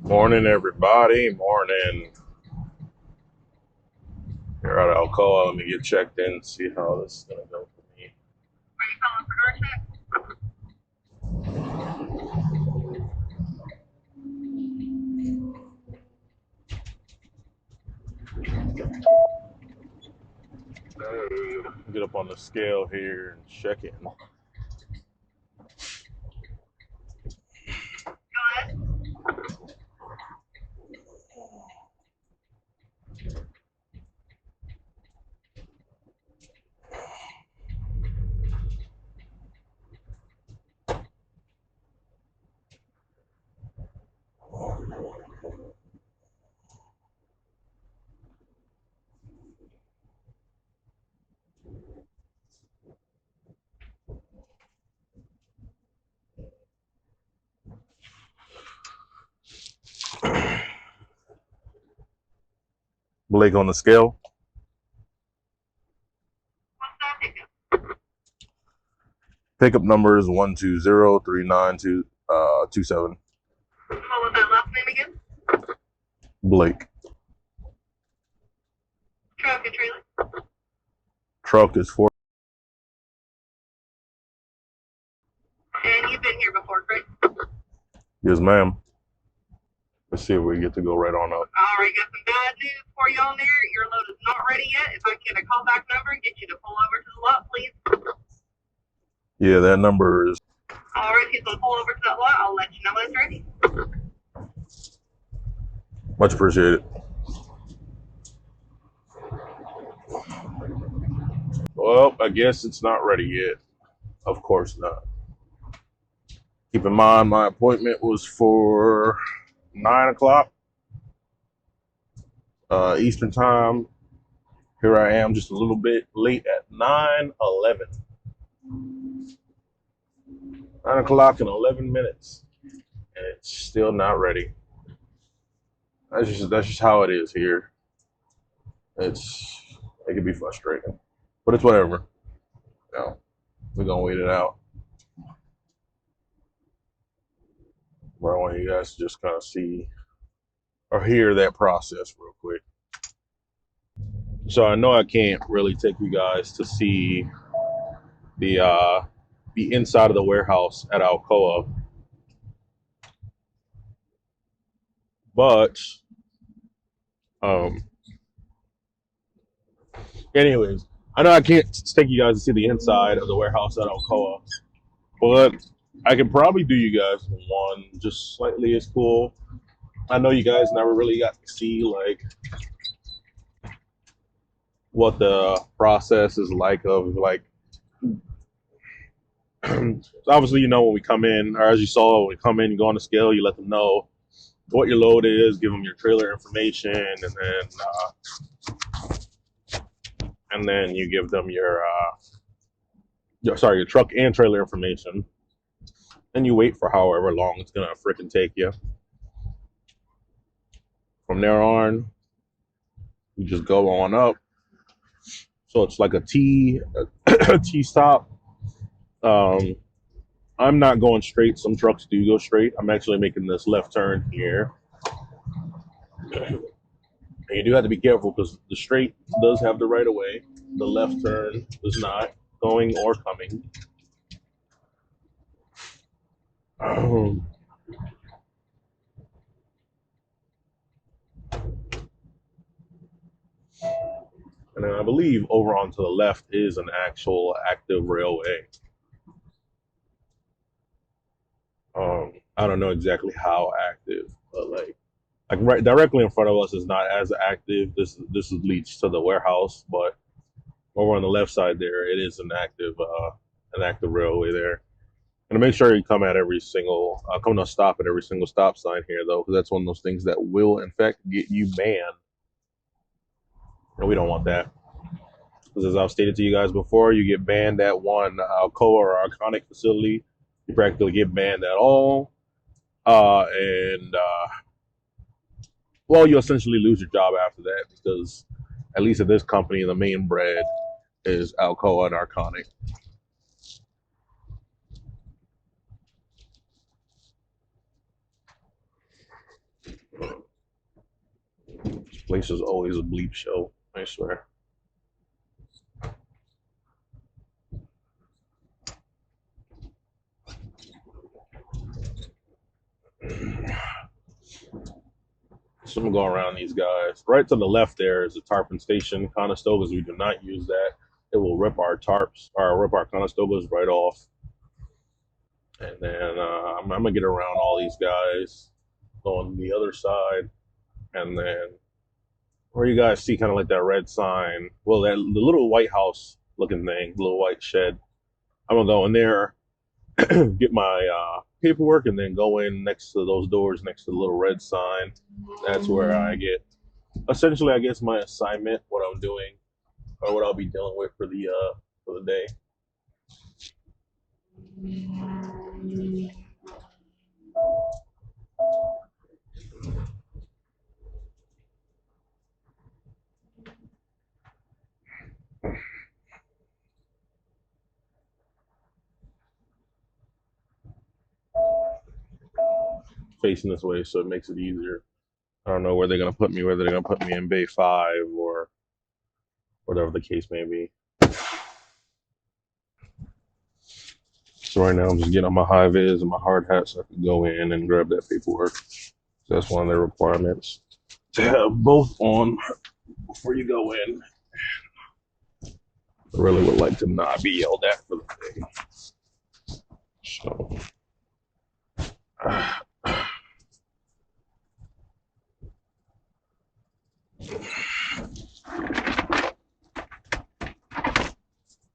Morning, everybody. Morning. Here at Alcoa. Let me get checked in and see how this is going to go for me. Get up on the scale here and check in. Blake on the scale. Pickup number is 1203927. What was that last name again? Blake. Truck and trailer. Truck is 4. And you've been here before, right? Yes, ma'am. Let's see if we get to go right on up. Alright, got some bad news for you on there. Your load is not ready yet. If I can get a callback number and get you to pull over to the lot, please. Yeah, that number is. Alright, if you can pull over to that lot, I'll let you know when it's ready. Much appreciated. Well, I guess it's not ready yet. Of course not. Keep in mind, my appointment was for 9 o'clock Eastern time. Here I am, just a little bit late at 9:11. 9 o'clock and 11 minutes, and it's still not ready. That's just how it is here. It can be frustrating, but it's whatever. You know, we're gonna wait it out. But I want you guys to just kind of see or hear that process real quick. So I know I can't really take you guys to see the inside of the warehouse at Alcoa, but um, anyways, I know I can't take you guys to see the inside of the warehouse at Alcoa, but I can probably do you guys one just slightly as cool. I know you guys never really got to see like what the process is like of like so obviously when we come in, or as you saw when we come in, you go on the scale, you let them know what your load is, give them your trailer information, and then you give them your truck and trailer information, and you wait for however long it's gonna freaking take you. From there on, you just go on up. So it's like a T stop. I'm not going straight. Some trucks do go straight. I'm actually making this left turn here. And you do have to be careful because the straight does have the right of way. The left turn does not, going or coming. And then I believe over on to the left is an actual active railway. I don't know exactly how active, but like right directly in front of us is not as active. This leads to the warehouse, but over on the left side there, it is an active railway there. And make sure you come at every single come to a stop at every single stop sign here though, because that's one of those things that will in fact get you banned, and we don't want that. Because as I've stated to you guys before, you get banned at one Alcoa or Iconic facility, you practically get banned at all, and well, you essentially lose your job after that because, at least at this company, the main bread is Alcoa and Arconic. Place is always a bleep show, I swear. So I'm gonna go around these guys. Right to the left there is a tarpon station Conestogas. We do not use that. It will rip our tarps or rip our Conestogas right off. And then I'm gonna get around all these guys on the other side, and then where you guys see kind of like that red sign. Well, that the little white house looking thing, little white shed. I'm gonna go in there, get my paperwork, and then go in next to those doors, next to the little red sign. That's where I get essentially, I guess, my assignment, what I'm doing, or what I'll be dealing with for the day. Facing this way, so it makes it easier. I don't know where they're gonna put me, whether they're gonna put me in Bay 5 or whatever the case may be. So right now I'm just getting on my high vis and my hard hat so I can go in and grab that paperwork. So that's one of the requirements to have both on before you go in. I really would like to not be yelled at for the day. So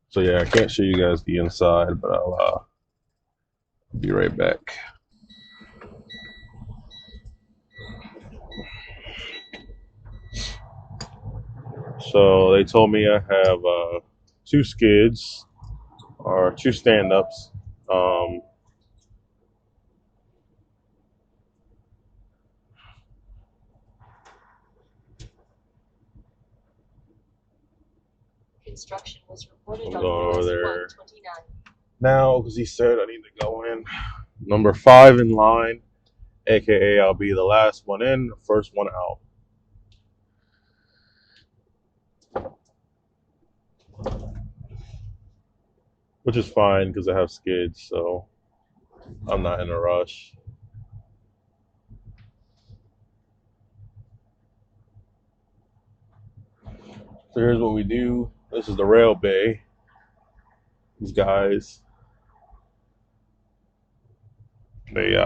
so yeah, I can't show you guys the inside, but I'll be right back. So they told me I have two skids or two stand-ups. Um, Construction was reported I'm going over there now because he said I need to go in number 5 in line, aka I'll be the last one in, first one out. Which is fine because I have skids, so I'm not in a rush. So here's what we do. This is the rail bay. These guys, they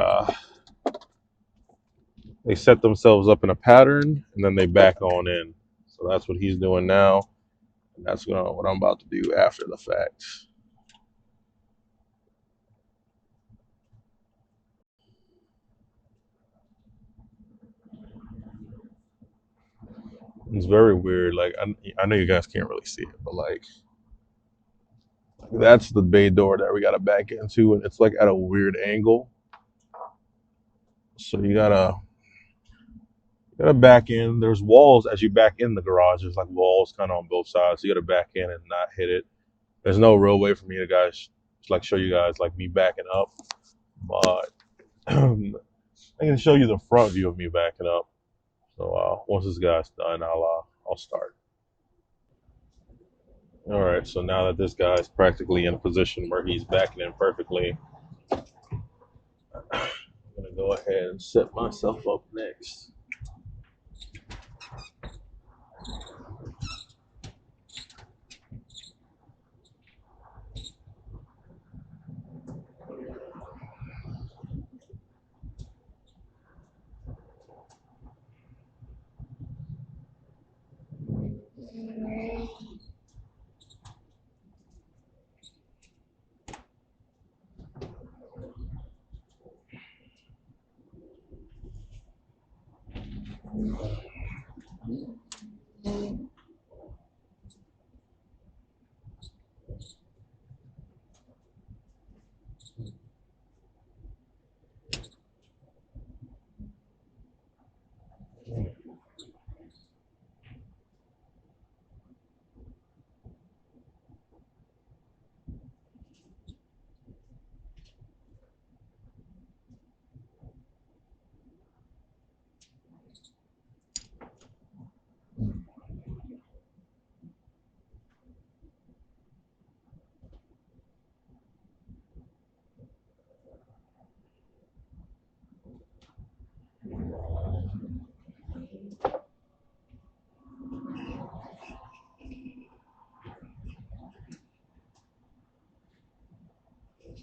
they set themselves up in a pattern and then they back on in. So that's what he's doing now, and that's what I'm about to do after the fact. It's very weird. Like I know you guys can't really see it, but like that's the bay door that we gotta back into, and it's like at a weird angle. So you gotta back in. There's walls as you back in the garage. There's like walls kind of on both sides. So you gotta back in and not hit it. There's no real way for me to guys like show you guys like me backing up, but I can show you the front view of me backing up. So once this guy's done, I'll start. All right. So now that this guy's practically in a position where he's backing in perfectly, I'm gonna go ahead and set myself up next.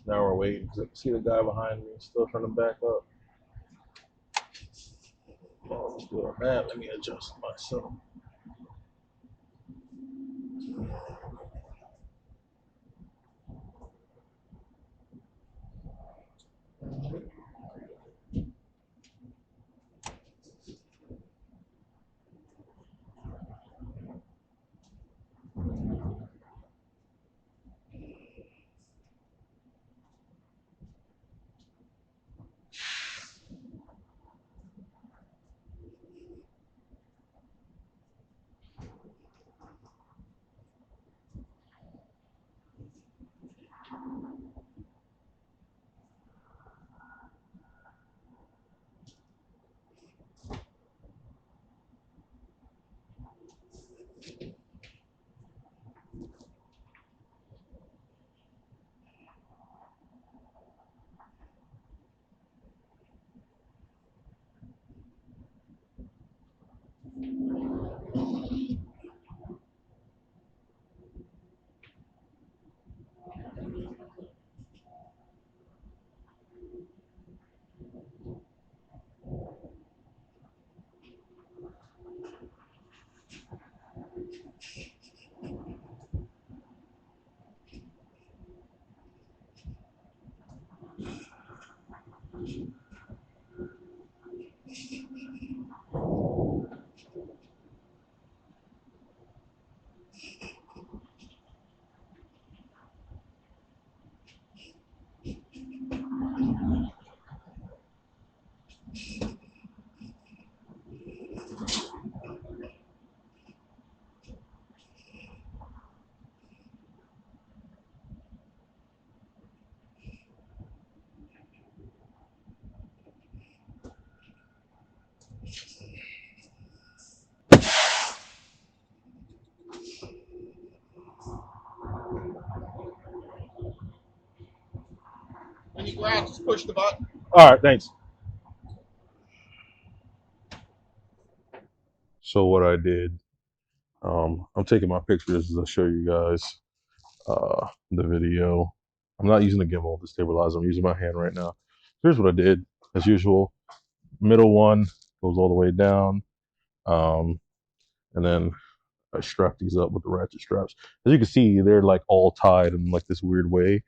Now we're waiting. See the guy behind me still trying to back up. Oh, let's do it. Man, let me adjust myself. When you go out, just push the button. All right, thanks. So what I did, I'm taking my pictures to show you guys the video. I'm not using the gimbal to stabilize. I'm using my hand right now. Here's what I did, as usual. Middle one goes all the way down, um, and then I strap these up with the ratchet straps. As you can see, they're like all tied in like this weird way.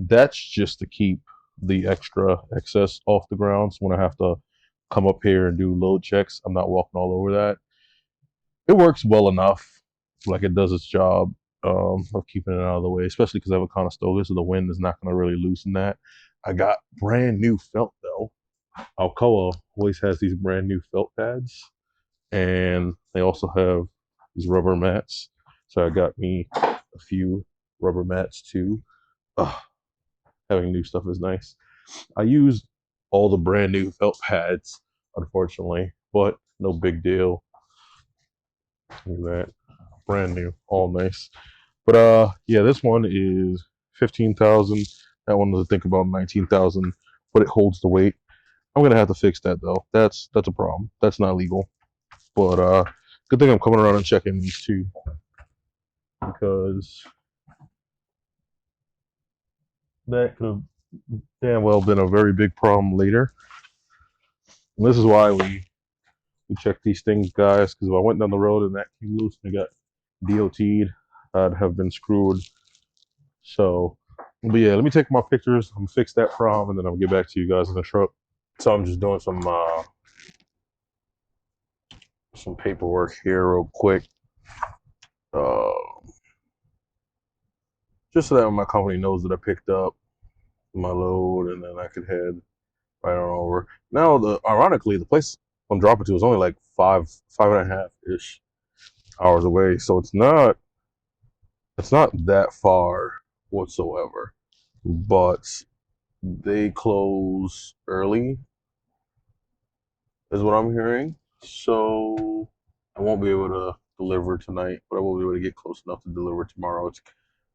That's just to keep the extra excess off the ground. So when I have to come up here and do load checks, I'm not walking all over that. It works well enough. Like it does its job of keeping it out of the way, especially because I have a Conestoga, so the wind is not going to really loosen that. I got brand new felt though. Alcoa always has these brand new felt pads, and they also have these rubber mats. So I got me a few rubber mats too. Ugh, having new stuff is nice. I used all the brand new felt pads, unfortunately, but no big deal. Look at that, brand new, all nice. But yeah, this one is 15,000. That one was I think about 19,000, but it holds the weight. I'm gonna have to fix that though. That's a problem. That's not legal. But good thing I'm coming around and checking these two because that could have damn well been a very big problem later. And this is why we check these things, guys. Because if I went down the road and that came loose and I got DOT'd, I'd have been screwed. So, but yeah, let me take my pictures. I'm gonna fix that problem, and then I'll get back to you guys in the truck. So I'm just doing some paperwork here real quick, uh, just so that my company knows that I picked up my load, and then I could head right on over. Now, ironically, the place I'm dropping to is only like five and a half ish hours away, so it's not that far whatsoever. But they close early, is what I'm hearing. So I won't be able to deliver tonight, but I will be able to get close enough to deliver tomorrow. It's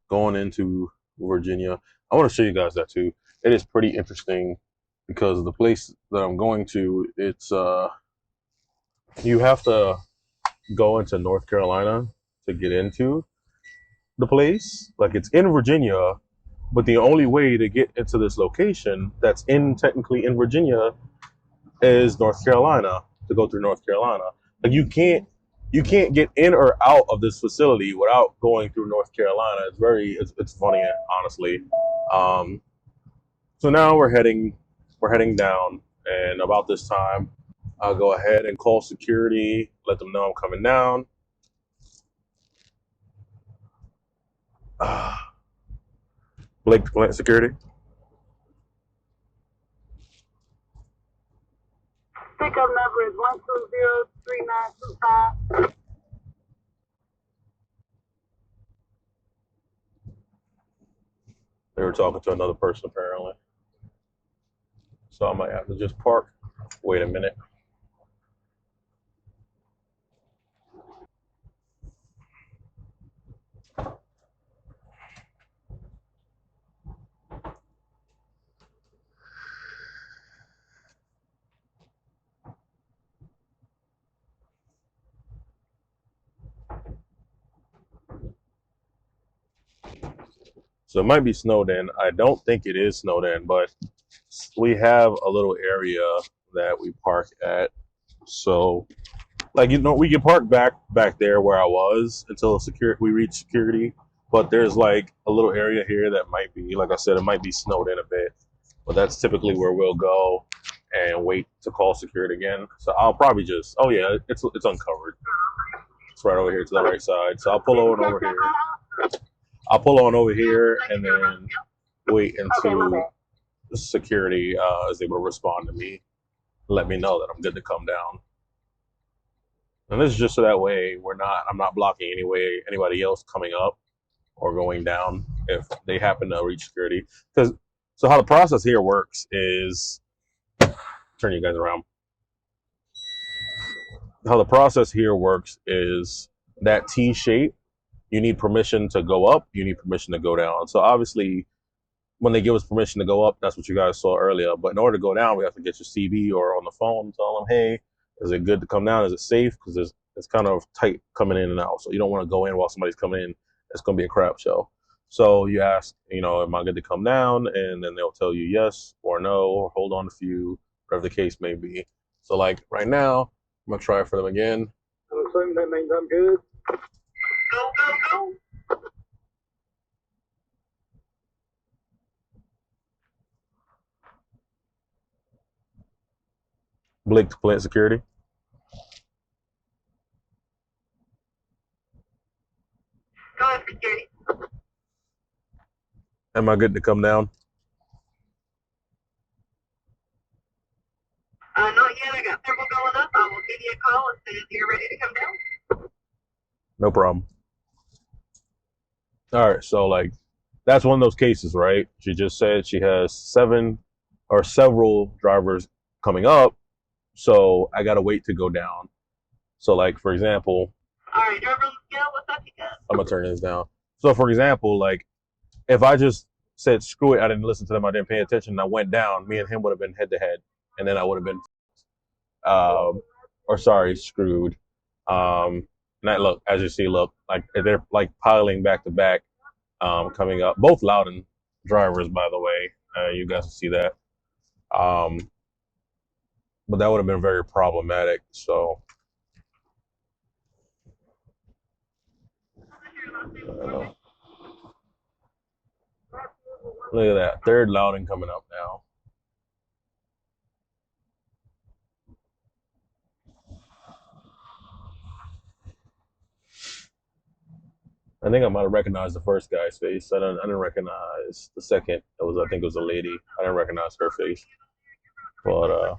going into Virginia. I want to show you guys that too. It is pretty interesting because the place that I'm going to, it's you have to go into North Carolina to get into the place. Like it's in Virginia, But the only way to get into this location that's technically in Virginia is North Carolina, to go through North Carolina. Like you can't get in or out of this facility without going through North Carolina. It's funny, honestly. Um, so now we're heading down, and about this time, I'll go ahead and call security, let them know I'm coming down. Blake to plant security. Pickup number is 1203925. They were talking to another person apparently, so I might have to just park. Wait a minute. So it might be snowed in. I don't think it is snowed in, but we have a little area that we park at. So, like, we can park back there where I was until we reach security. But there's like a little area here that might be, like I said, it might be snowed in a bit. But that's typically where we'll go and wait to call security again. So I'll probably just, oh yeah, it's uncovered. It's right over here to the right side. So I'll pull on over here. I'll pull on over here and then wait until security is able to respond to me, let me know that I'm good to come down. And this is just so that way I'm not blocking anybody else coming up or going down if they happen to reach security. So how the process here works is, turn you guys around. How the process here works is that T shape, you need permission to go up, you need permission to go down. So obviously, when they give us permission to go up, that's what you guys saw earlier. But in order to go down, we have to get your CB or on the phone and tell them, hey, is it good to come down? Is it safe? Because it's kind of tight coming in and out. So you don't want to go in while somebody's coming in. It's going to be a crap show. So you ask, am I good to come down? And then they'll tell you yes or no, or hold on a few, whatever the case may be. So like right now, I'm going to try for them again. I'm assuming that means I'm good. Go, go, go. Blake to plant security. Go ahead, security. Am I good to come down? Not yet. I got several going up. I will give you a call as soon as you're ready to come down. No problem. All right, so like that's one of those cases, right? She just said she has several drivers coming up, so I gotta wait to go down. So like for example, all right, driver on the scale, what's up, you guys? I'm gonna turn this down. So for example, like if I just said screw it, I didn't listen to them, I didn't pay attention, and I went down, me and him would have been head to head, and then I would have been, screwed. And that look, as you see, look like they're like piling back to back, coming up. Both Loudon drivers, by the way. You guys can see that. But that would have been very problematic. So look at that. Third Loudon coming up now. I think I might have recognized the first guy's face. I didn't recognize the second. I think it was a lady. I didn't recognize her face. But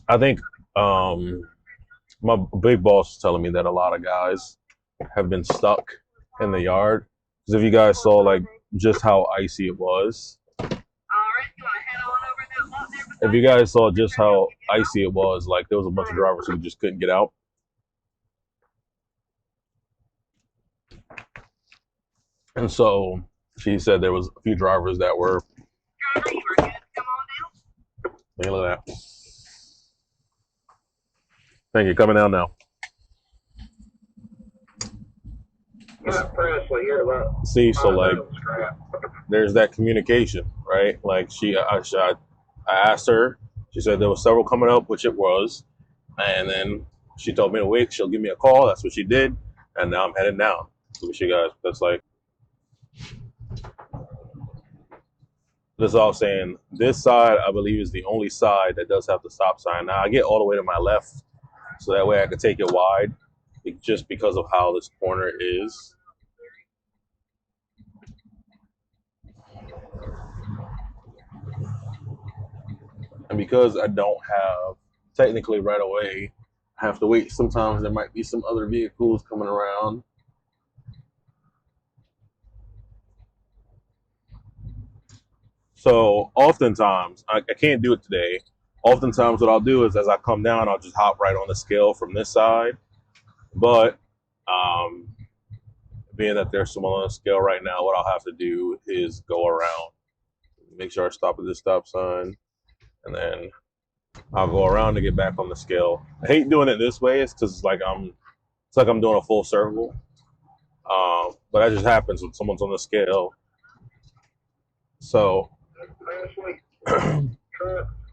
I think my big boss is telling me that a lot of guys have been stuck in the yard. Because if you guys saw like just how icy it was, if you guys saw just how icy it was, like there was a bunch of drivers who just couldn't get out. And so she said there was a few drivers that were. Look at that. Thank you. Coming down now. See, so like, there's that communication, right? Like I asked her. She said there was several coming up, which it was, and then she told me to wait. She'll give me a call. That's what she did, and now I'm heading down. So what you guys, that's all I'm saying. This side, I believe, is the only side that does have the stop sign. Now I get all the way to my left, so that way I can take it wide, just because of how this corner is. And because I don't have technically right away, I have to wait. Sometimes there might be some other vehicles coming around. So oftentimes, I can't do it today. Oftentimes, what I'll do is as I come down, I'll just hop right on the scale from this side. But um, being that there's someone on the scale right now, what I'll have to do is go around, make sure I stop at this stop sign, and then I'll go around to get back on the scale. I hate doing it this way. It's because it's like I'm doing a full circle. But that just happens when someone's on the scale. So, oh,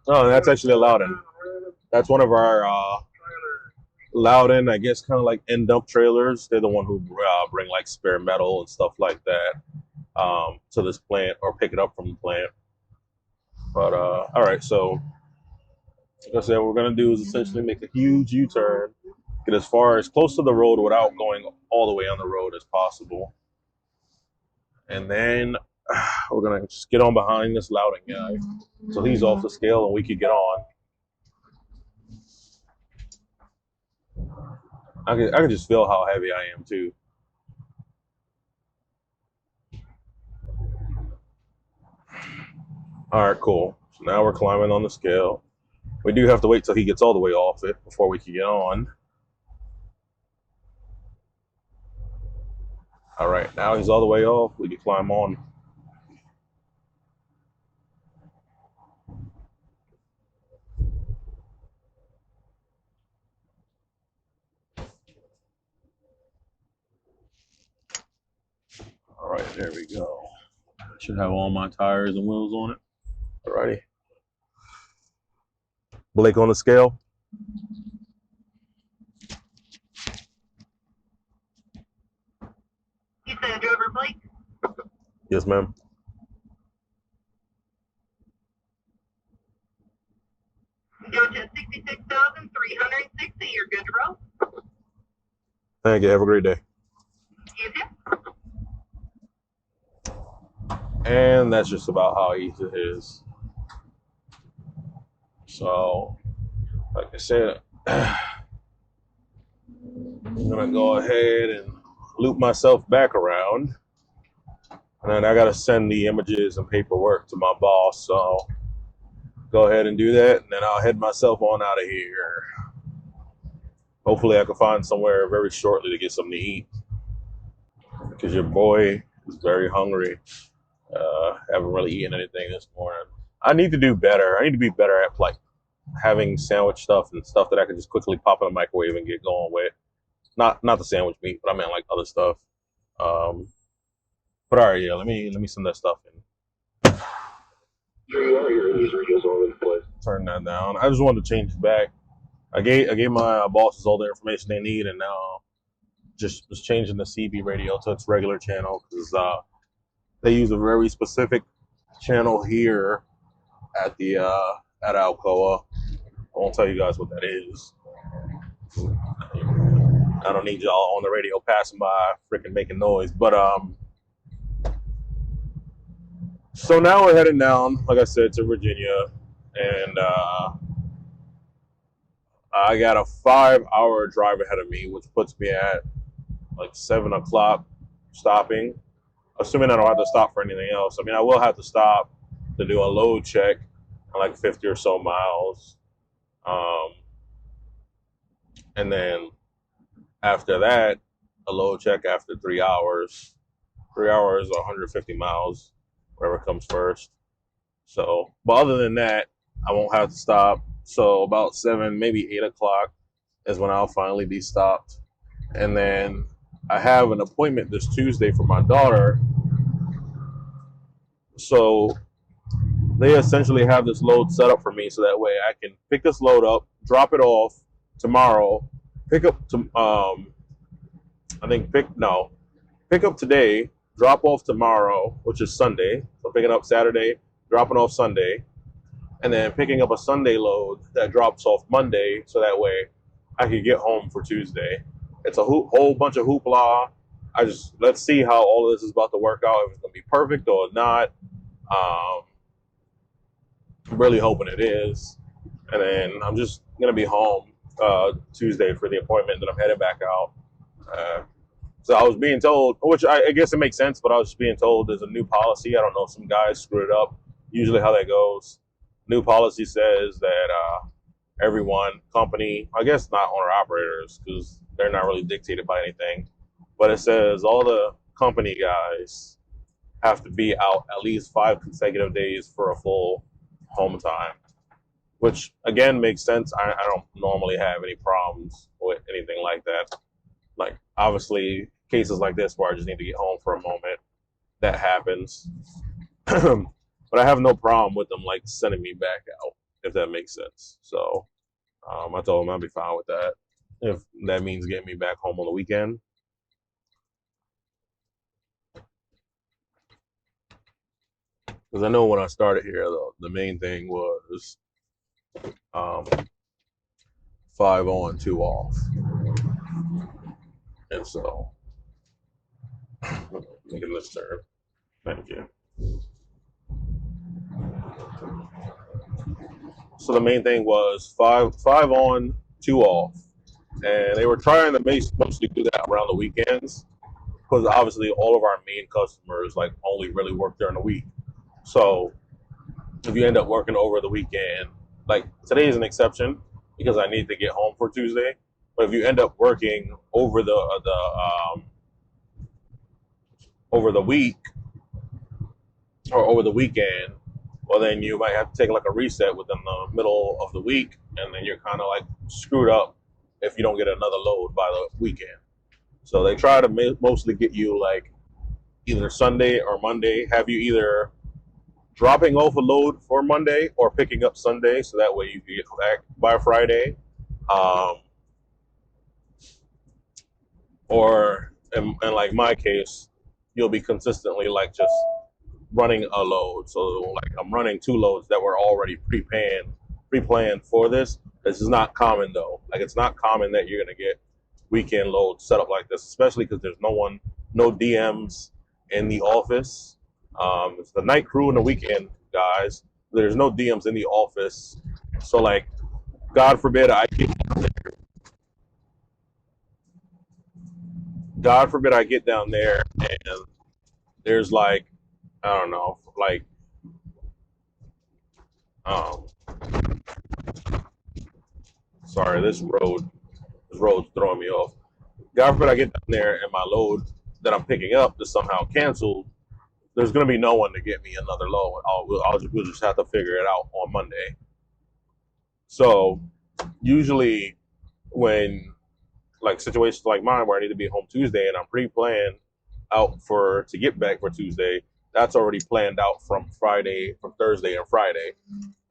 that's actually a Loudon. That's one of our Loudon, I guess, kind of like end dump trailers. They're the one who bring like spare metal and stuff like that to this plant or pick it up from the plant. But all right, so like I said, what we're gonna do is essentially make a huge U-turn, get as far as close to the road without going all the way on the road as possible, and then we're gonna just get on behind this Loudon guy, so he's off the scale and we could get on. I can just feel how heavy I am too. All right, cool. So now we're climbing on the scale. We do have to wait till he gets all the way off it before we can get on. All right, now he's all the way off. We can climb on. All right, there we go. Should have all my tires and wheels on it. All righty. Blake on the scale. You said driver Blake? Yes, ma'am. Go to 66,360. You're good to roll. Thank you. Have a great day. You too. And that's just about how easy it is. So, like I said, I'm gonna go ahead and loop myself back around, and then I gotta send the images and paperwork to my boss. So, go ahead and do that, and then I'll head myself on out of here. Hopefully, I can find somewhere very shortly to get something to eat, because your boy is very hungry. Haven't really eaten anything this morning. I need to do better. I need to be better at like having sandwich stuff and stuff that I can just quickly pop in the microwave and get going with. Not the sandwich meat, but I meant like other stuff. But all right, yeah. Let me send that stuff in. Turn that down. I just wanted to change it back. I gave my bosses all the information they need, and now just was changing the CB radio to its regular channel because they use a very specific channel here at the at Alcoa. I won't tell you guys what that is. I don't need y'all on the radio passing by freaking making noise. But so now we're heading down, like I said, to Virginia, and I got a 5-hour drive ahead of me, which puts me at like 7 o'clock stopping. Assuming I don't have to stop for anything else. I mean, I will have to stop to do a load check on like 50 or so miles. And then after that, a load check after 3 hours. 3 hours or 150 miles, whatever comes first. So, but other than that, I won't have to stop. So about 7, maybe 8 o'clock is when I'll finally be stopped. And then I have an appointment this Tuesday for my daughter. So they essentially have this load set up for me so that way I can pick this load up, drop it off tomorrow, pick up to I think pick up today, drop off tomorrow, which is Sunday. So picking up Saturday, dropping off Sunday, and then picking up a Sunday load that drops off Monday, so that way I can get home for Tuesday. It's a whole bunch of hoopla. Let's see how all of this is about to work out. If it's gonna be perfect or not. I'm really hoping it is. And then I'm just gonna be home Tuesday for the appointment. Then I'm headed back out. Uh, so I was being told, which I guess it makes sense, but I was just being told there's a new policy. I don't know, some guys screwed it up. Usually how that goes. New policy says that everyone, company, I guess not owner operators, because they're not really dictated by anything, but it says all the company guys have to be out at least 5 consecutive days for a full home time, which again makes sense. I don't normally have any problems with anything like that. Like, obviously, cases like this where I just need to get home for a moment, that happens. But I have no problem with them like sending me back out, if that makes sense. So I told them I'll be fine with that if that means getting me back home on the weekend. Because I know when I started here, the main thing was um, 5 on, 2 off, and so making this turn. Thank you. So the main thing was five on, 2 off, and they were trying to mostly do that around the weekends because obviously all of our main customers like only really work during the week. So if you end up working over the weekend, like today is an exception because I need to get home for Tuesday. But if you end up working over the week or over the weekend, well then you might have to take like a reset within the middle of the week, and then you're kind of like screwed up if you don't get another load by the weekend. So they try to mostly get you like either Sunday or Monday, have you either dropping off a load for Monday or picking up Sunday, so that way you can get back by Friday. Um, or in like my case, you'll be consistently like just running a load. So like I'm running 2 loads that were already pre-planned for this. This is not common though. Like it's not common that you're gonna get weekend loads set up like this, especially because there's no DMs in the office. It's the night crew and the weekend guys. There's no DMs in the office. So like, God forbid I get down there and there's like, I don't know, like um sorry, this road's throwing me off. God forbid I get down there and my load that I'm picking up is somehow canceled. There's gonna be no one to get me another load. We'll just have to figure it out on Monday. So usually when like situations like mine where I need to be home Tuesday and I'm pre-planned out to get back for Tuesday, that's already planned out from Thursday and Friday.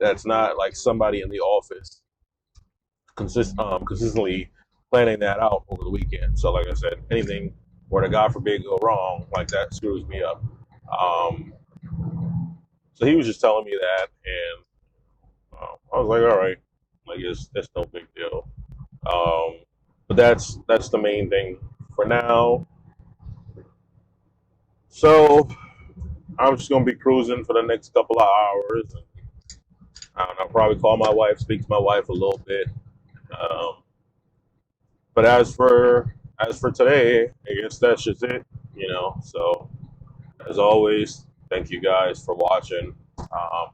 That's not like somebody in the office consistently planning that out over the weekend. So like I said, anything where the God forbid go wrong, like that screws me up. Um, so he was just telling me that, and I was like, all right, like it's no big deal. Um, but that's the main thing for now. So I'm just gonna be cruising for the next couple of hours. And, I don't know, probably call my wife, speak to my wife a little bit. Um, but as for today, I guess that's just it. So as always, thank you guys for watching. Um,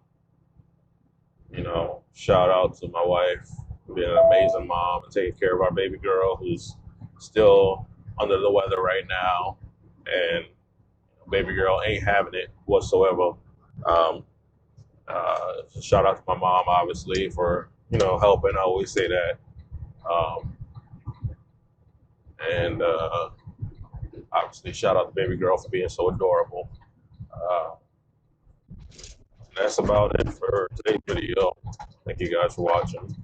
shout out to my wife for being an amazing mom and taking care of our baby girl who's still under the weather right now, and baby girl ain't having it whatsoever. Um, Shout out to my mom, obviously, for helping. I always say that, and Obviously, shout out to baby girl for being so adorable. Uh, that's about it for today's video. Thank you guys for watching.